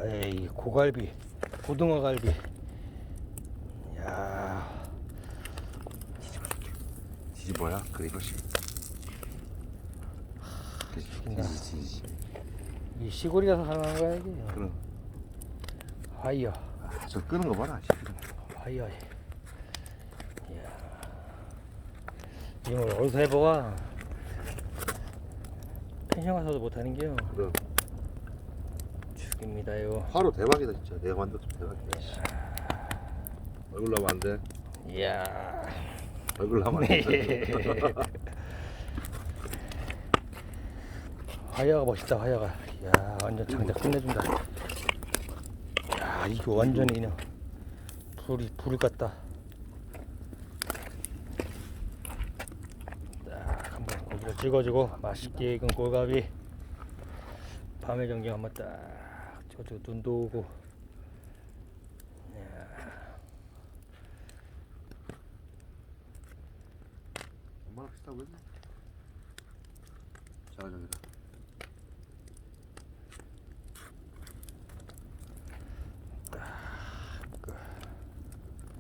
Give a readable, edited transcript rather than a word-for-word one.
에이, 고갈비, 고등어 갈비. 야, 뒤집어야 그래 이것이. 죽인다. 뒤지. 이 시골이라서 가능한 거야 이게. 그럼. 하이어, 아, 저 끄는 거 봐라. 하이어. 이야, 이걸 어디서 해보아? 펜션 가서도 못하는 게요. 그럼. 죽입니다요. 화로 대박이다 진짜. 내가 만들었으면 대박이다. 씨. 얼굴 나면 안 돼. 이야. 얼굴 나면 안 돼. 하야가 멋있다. 하야가. 야, 완전 장작 끝내준다. 야, 이거 완전히 그냥 불을 껐다. 딱 한번 고기를 찍어주고 맛있게 익은 꼴갑이 밤의 정경 한번 딱 찍어주고 눈도 오고. 얼마나 비싸 보이지? 자, 저기다.